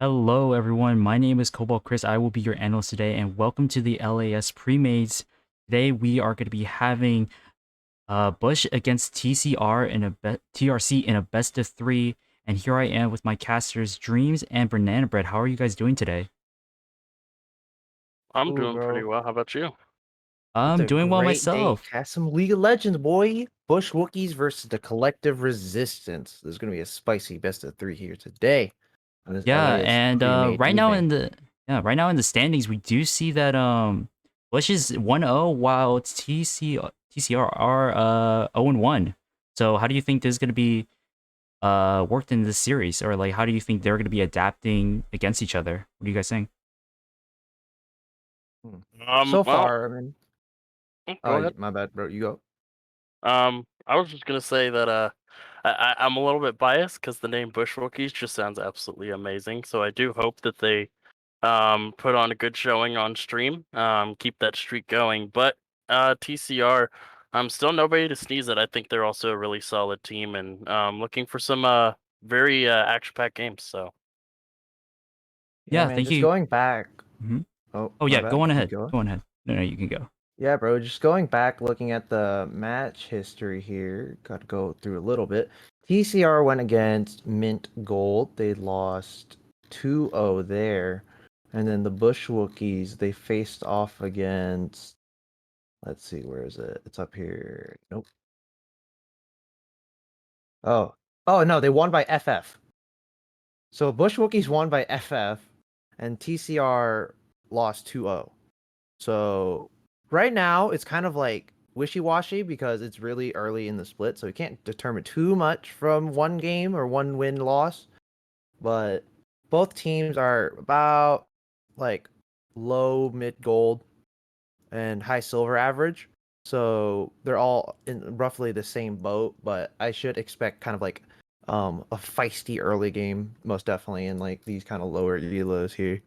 Hello, everyone. My name is Cobalt Chris. I will be your analyst today, and welcome to the LAS Premades. Today, we are going to be having Bush against TCR in a TRC in a best of three. And here I am with my casters, Dreams and Banana Bread. How are you guys doing today? I'm Ooh, doing pretty bro. well. How about you? It's I'm a doing well great day. myself. Cast some League of Legends, boy. Bush Wookiees versus the Collective Resistance. There's gonna be a spicy best of three here today on this Yeah, LAS and pre-made evening. right now in the standings, we do see that Bush is 1-0 while TCR are 0-1. So how do you think this is going to be worked in this series, or like how do you think they're going to be adapting against each other? What do you guys think? Hmm. Um, So well, far, I mean, Go ahead. my bad, bro. You go. I was just gonna say that I'm a little bit biased because the name Bushwookies just sounds absolutely amazing. So I do hope that they put on a good showing on stream, keep that streak going. But TCR, still nobody to sneeze at. I think they're also a really solid team, and looking for some very action-packed games. So Yeah, Yeah, man. thank Just you. going back. hmm Oh, Oh my yeah, go bad. on Keep ahead. going. Go on ahead. No, you can go. Yeah, bro. Just going back, looking at the match history here. Got to go through a little bit. TCR went against Mint Gold. They lost 2-0 there. And then the Bush Wookiees, they faced off against. Let's see, where is it? It's up here. Nope. Oh. Oh, no, they won by FF. So Bush Wookiees won by FF, and TCR lost 2-0. So right now it's kind of like wishy-washy because it's really early in the split, so we can't determine too much from one game or one win loss. But both teams are about like low mid gold and high silver average. So they're all in roughly the same boat, but I should expect kind of like a feisty early game, most definitely in like these kind of lower elos here.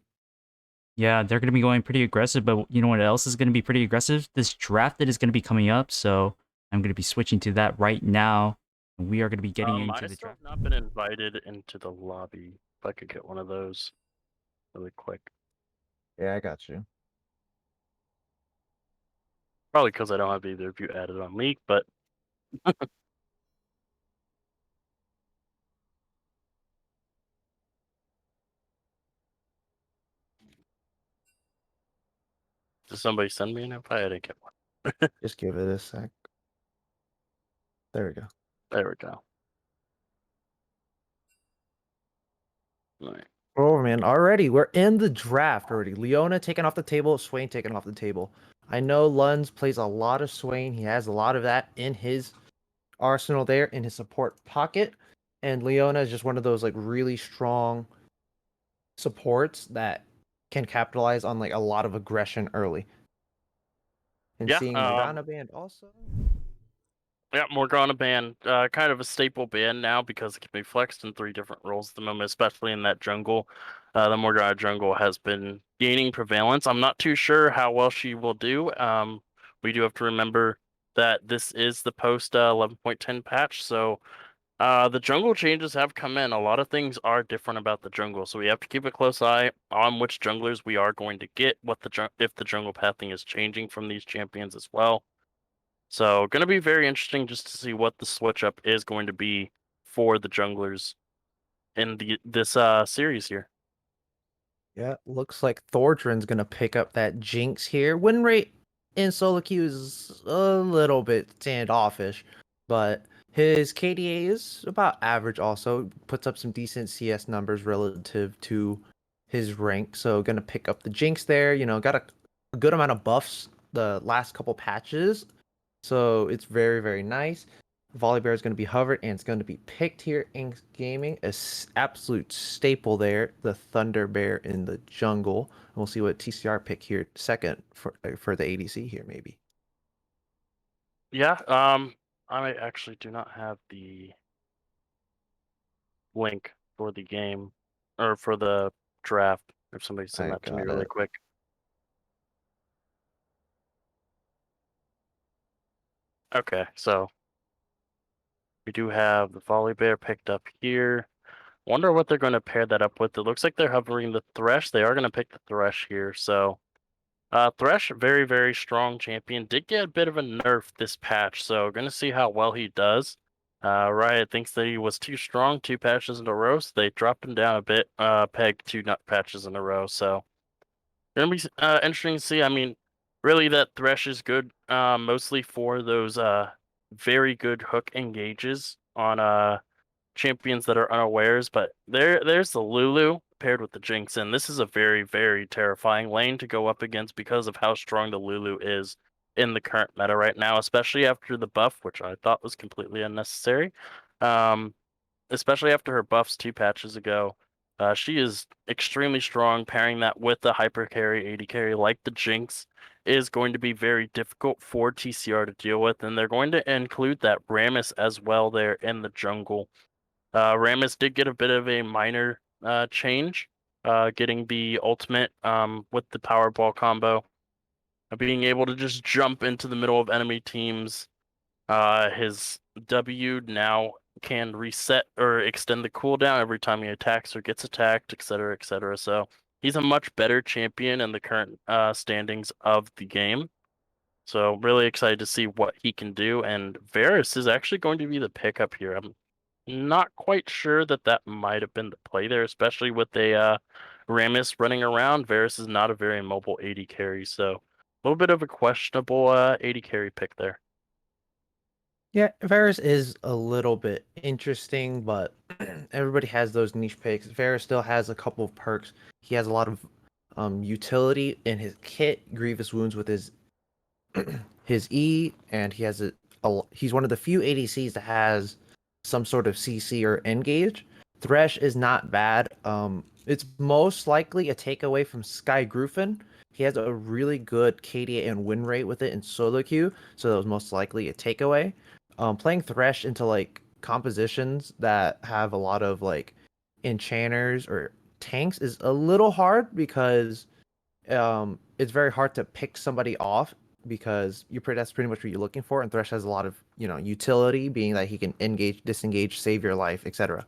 Yeah, they're going to be going pretty aggressive, but you know what else is going to be pretty aggressive? This draft that is going to be coming up, so I'm going to be switching to that right now. We are going to be getting into I the still draft. have not been invited into the lobby. If I could get one of those really quick. Yeah, I got you. Probably because I don't have either of you added on League, but did somebody send me an invite? I didn't get one. Just give it a sec. There we go. There we go. All right. Oh man, already we're in the draft already. Leona taken off the table, Swain taken off the table. I know Lunds plays a lot of Swain. He has a lot of that in his arsenal there in his support pocket. And Leona is just one of those like really strong supports that can capitalize on like a lot of aggression early. And Yeah. seeing Morgana band also. Yeah. Morgana band, kind of a staple band now because it can be flexed in three different roles at the moment, especially in that jungle. The Morgana jungle has been gaining prevalence. I'm not too sure how well she will do. We do have to remember that this is the post 11.10 patch, so the jungle changes have come in. A lot of things are different about the jungle, so we have to keep a close eye on which junglers we are going to get. If the jungle pathing is changing from these champions as well. So, going to be very interesting just to see what the switch up is going to be for the junglers in this series here. Yeah, looks like Thordrin's gonna pick up that Jinx here. Win rate in solo queue is a little bit standoffish, but his KDA is about average also. Puts up some decent CS numbers relative to his rank. So gonna pick up the Jinx there. Got a good amount of buffs the last couple patches. So it's very, very nice. Volibear is going to be hovered and it's going to be picked here in gaming. Absolute staple there, the Thunder Bear in the jungle. And we'll see what TCR pick here second for the ADC here, maybe. Yeah, I actually do not have the link for the game or for the draft. If somebody send I that to me got really it. quick. Okay, so we do have the Volley Bear picked up here. Wonder what they're going to pair that up with. It looks like they're hovering the Thresh. They are going to pick the Thresh here. So Thresh, very, very strong champion. Did get a bit of a nerf this patch, so going to see how well he does. Riot thinks that he was too strong 2 patches in a row, so they dropped him down a bit, pegged 2 patches in a row. So going to be interesting to see. I mean, really, that Thresh is good, mostly for those very good hook engages on champions that are unawares, but there's the Lulu paired with the Jinx, and this is a very, very terrifying lane to go up against because of how strong the Lulu is in the current meta right now, especially after the buff, which I thought was completely unnecessary. Especially after her buffs 2 patches ago. She is extremely strong. Pairing that with the hyper carry, AD carry like the Jinx is going to be very difficult for TCR to deal with, and they're going to include that Rammus as well there in the jungle. Rammus did get a bit of a minor change, getting the ultimate with the Powerball combo, being able to just jump into the middle of enemy teams. His W now can reset or extend the cooldown every time he attacks or gets attacked, etc., etc. So he's a much better champion in the current standings of the game. So really excited to see what he can do. And Varus is actually going to be the pickup here. I'm not quite sure that might have been the play there, especially with a Rammus running around. Varus is not a very mobile AD carry, so a little bit of a questionable AD carry pick there. Yeah, Varus is a little bit interesting, but everybody has those niche picks. Varus still has a couple of perks. He has a lot of utility in his kit, grievous wounds with his his E, and he has he's one of the few ADCs that has some sort of CC or engage. Thresh is not bad. It's most likely a takeaway from Sky Griffin. He has a really good KDA and win rate with it in solo queue, so that was most likely a takeaway. Playing Thresh into like compositions that have a lot of like enchanters or tanks is a little hard because it's very hard to pick somebody off because that's pretty much what you're looking for. And Thresh has a lot of utility, being that he can engage, disengage, save your life, etc.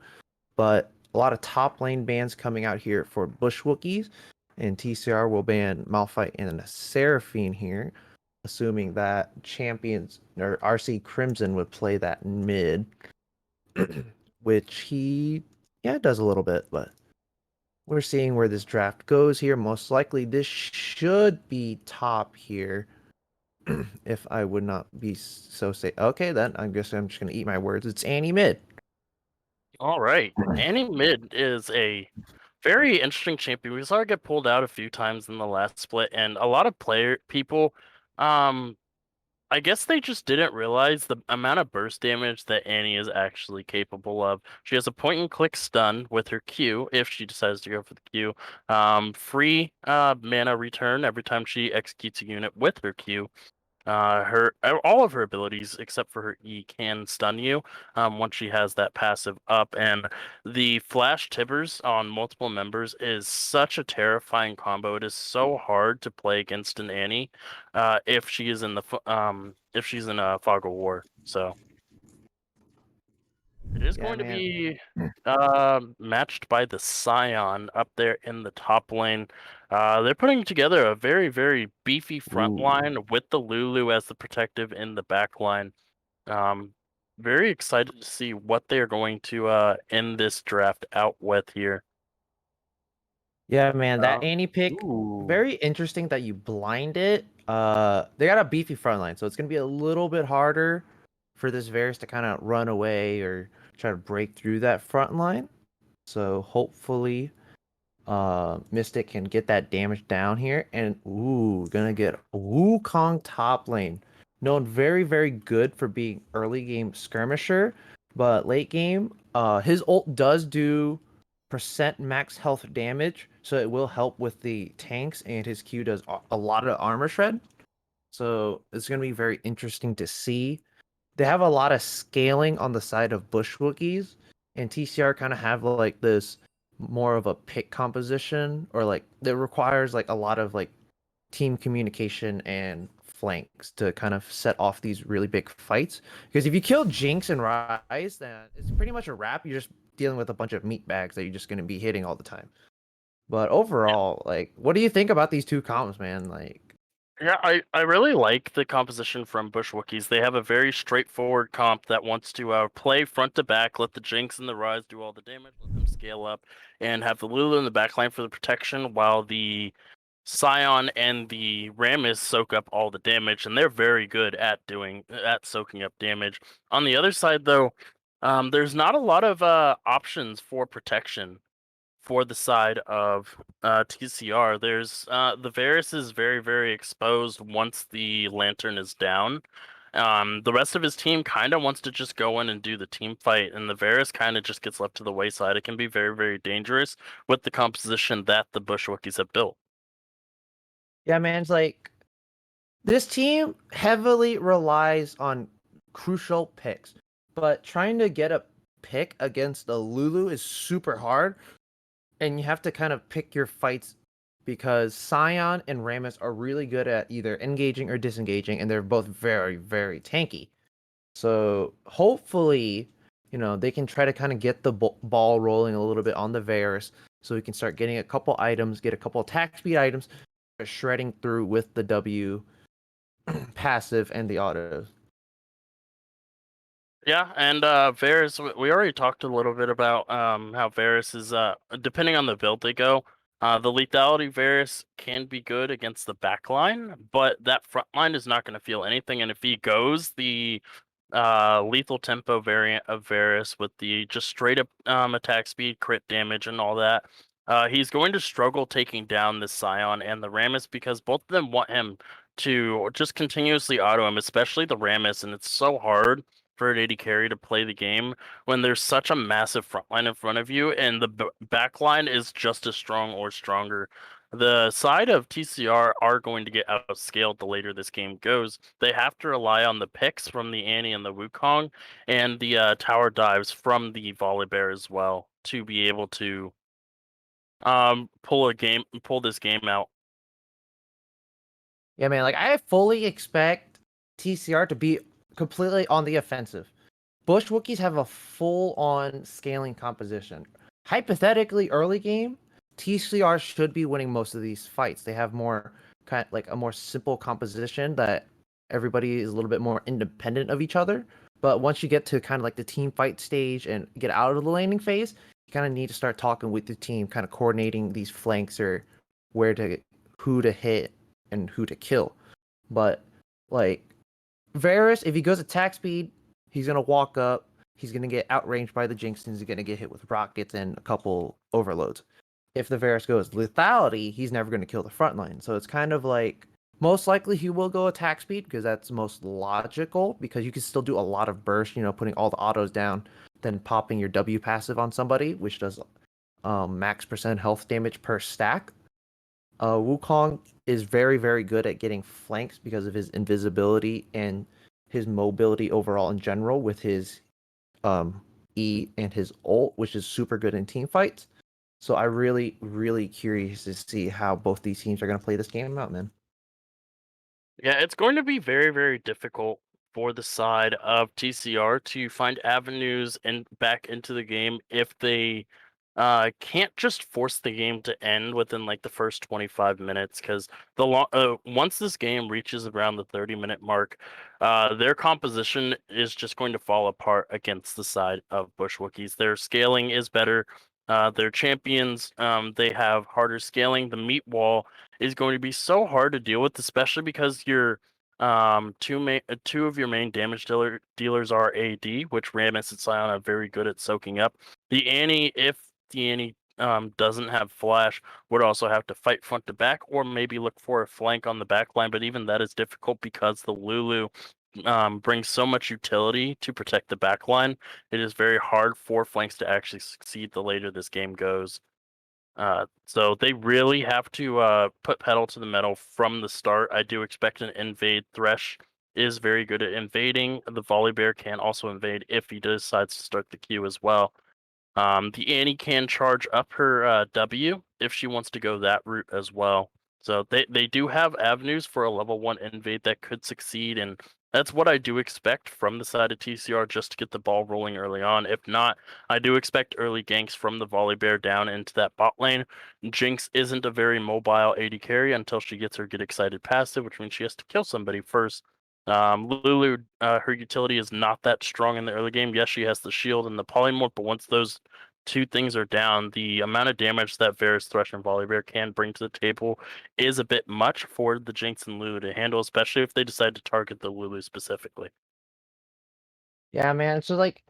But a lot of top lane bans coming out here for Bush Wookiees, and TCR will ban Malphite and Seraphine here, assuming that champions or RC Crimson would play that mid, which he does a little bit, but we're seeing where this draft goes here. Most likely, this should be top here. If I would not be so say, okay, then I guess I'm just gonna eat my words. It's Annie mid. All right, Annie mid is a very interesting champion. We saw her get pulled out a few times in the last split, and a lot of people, I guess they just didn't realize the amount of burst damage that Annie is actually capable of. She has a point and click stun with her Q if she decides to go for the Q. Free mana return every time she executes a unit with her Q. All of her abilities except for her E can stun you once she has that passive up, and the flash tibbers on multiple members is such a terrifying combo. It is so hard to play against an Annie if she is in the if she's in a Fog of War. So it is Yeah, going to man. be matched by the Scion up there in the top lane. They're putting together a very, very beefy front Ooh. line with the Lulu as the protective in the back line. Very excited to see what they're going to end this draft out with here. Yeah, man, that Uh, Annie pick, ooh. very interesting that you blind it. They got a beefy front line, so it's gonna be a little bit harder for this Varus to kind of run away or try to break through that front line. So hopefully, Mystic can get that damage down here. And gonna get Wukong top lane. Known very, very good for being early game skirmisher, but late game, his ult does do percent max health damage, so it will help with the tanks, and his Q does a lot of armor shred. So it's gonna be very interesting to see. They have a lot of scaling on the side of Bush Wookiees, and TCR kind of have like this more of a pick composition, or like that requires like a lot of like team communication and flanks to kind of set off these really big fights. Because if you kill Jinx and Rise, then it's pretty much a wrap. You're just dealing with a bunch of meat bags that you're just going to be hitting all the time. But overall, like, what do you think about these two comps, man? Like, Yeah, I really like the composition from Bushwookies. They have a very straightforward comp that wants to play front to back, let the Jinx and the Rise do all the damage, let them scale up, and have the Lulu in the backline for the protection, while the Scion and the Rammus soak up all the damage, and they're very good at soaking up damage. On the other side, though, there's not a lot of options for protection for the side of TCR. There's the Varus is very, very exposed once the Lantern is down. The rest of his team kind of wants to just go in and do the team fight, and the Varus kind of just gets left to the wayside. It can be very, very dangerous with the composition that the Bushwookies have built. yeah, man, it's like this team heavily relies on crucial picks, but trying to get a pick against the Lulu is super hard, and you have to kind of pick your fights because Scion and Rammus are really good at either engaging or disengaging, and they're both very, very tanky. So hopefully, they can try to kind of get the ball rolling a little bit on the Varus, so we can start getting a couple items, get a couple attack speed items, shredding through with the W passive and the autos. Yeah, and Varus, we already talked a little bit about how Varus is depending on the build they go. The lethality Varus can be good against the backline, but that front line is not going to feel anything. And if he goes the lethal tempo variant of Varus with the just straight up attack speed, crit damage, and all that, he's going to struggle taking down the Scion and the Rammus, because both of them want him to just continuously auto him, especially the Rammus, and it's so hard for an AD carry to play the game when there's such a massive front line in front of you, and the back line is just as strong or stronger. The side of TCR are going to get outscaled the later this game goes. They have to rely on the picks from the Annie and the Wukong, and the tower dives from the Volibear as well, to be able to pull this game out. Yeah, man, like I fully expect TCR to be completely on the offensive. Bush Wookiees have a full-on scaling composition. Hypothetically, early game, TCR should be winning most of these fights. They have more kind like a more simple composition that everybody is a little bit more independent of each other. But once you get to kind of like the team fight stage and get out of the laning phase, you kind of need to start talking with the team, kind of coordinating these flanks or who to hit and who to kill. But like Varus, if he goes attack speed, he's gonna walk up. He's gonna get outranged by the Jinx, and he's gonna get hit with rockets and a couple overloads. If the Varus goes lethality, he's never gonna kill the front line. So it's kind of like most likely he will go attack speed because that's most logical, because you can still do a lot of burst, putting all the autos down, then popping your W passive on somebody, which does max percent health damage per stack. Wukong is very, very good at getting flanks because of his invisibility and his mobility overall in general with his E and his ult, which is super good in team fights. So I really, really curious to see how both these teams are going to play this game out, man. Yeah, it's going to be very, very difficult for the side of TCR to find avenues and back into the game if they can't just force the game to end within like the first 25 minutes, because once this game reaches around the 30-minute mark, their composition is just going to fall apart against the side of Bushwookies. Their scaling is better. Their champions, they have harder scaling. The meat wall is going to be so hard to deal with, especially because your two of your main damage dealers are AD, which Rammus and Scion are very good at soaking up. The Annie, if the Annie doesn't have flash, would also have to fight front to back, or maybe look for a flank on the back line, but even that is difficult because the Lulu brings so much utility to protect the back line. It is very hard for flanks to actually succeed the later this game goes. So they really have to put pedal to the metal from the start. I do expect an invade. Thresh is very good at invading. The Volibear can also invade if he decides to start the queue as well. The Annie can charge up her W if she wants to go that route as well. So they do have avenues for a level 1 invade that could succeed, and That's what I do expect from the side of TCR, just to get the ball rolling early on. If not, I do expect early ganks from the volley bear down into that bot lane. Jinx isn't a very mobile AD carry until she gets her get excited passive, which means she has to kill somebody first. Lulu, her utility is not that strong in the early game. Yes, she has the shield and the polymorph, but once those two things are down, the amount of damage that Varus, Thresh, and Volibear can bring to the table is a bit much for the Jinx and Lulu to handle, especially if they decide to target the Lulu specifically. Yeah, man. So like,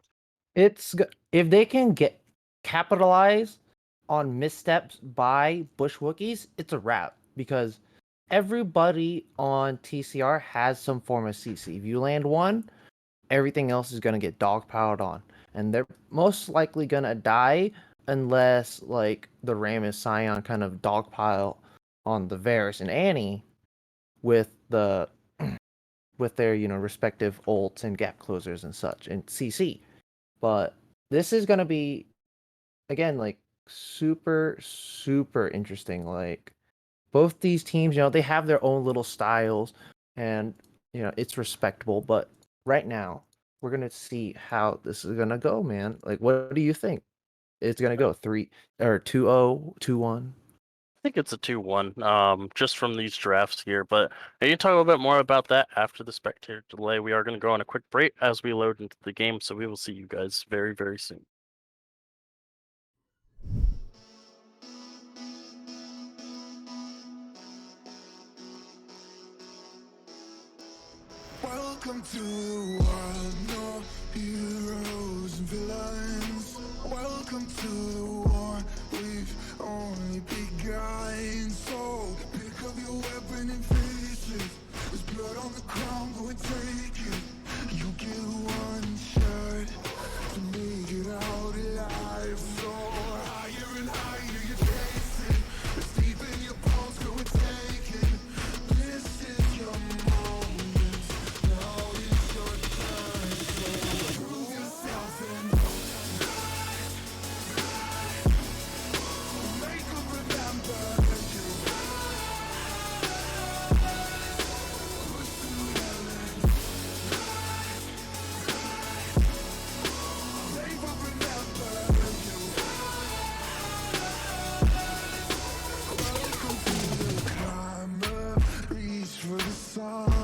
if they can capitalize on missteps by Bush Wookiees, it's a wrap because everybody on TCR has some form of CC. If you land one, everything else is gonna get dogpiled on, and they're most likely gonna die unless like the Rammus Scion kind of dogpile on the Varus and Annie with the with their respective ults and gap closers and such and CC. But this is gonna be again like super interesting. Like both these teams, they have their own little styles, and it's respectable. But right now, we're gonna see how this is gonna go, man. Like, what do you think? It's gonna go 3 or 2-0, 2-1. I think it's a 2-1, just from these drafts here. But I can talk a little bit more about that after the spectator delay. We are going to go on a quick break as we load into the game, so we will see you guys very soon. Welcome to the world, no heroes and villains. Welcome to the war, we've only begun. So pick up your weapon and face it. There's blood on the ground, go and take it. You get one shot to make it out alive. So higher and higher you chase it. It's deep in your bones, go and take it. This is your moment. Now is your time. So prove yourself and make them remember that you pursue your land. They will remember that you welcome to the climber. Reach for the sun.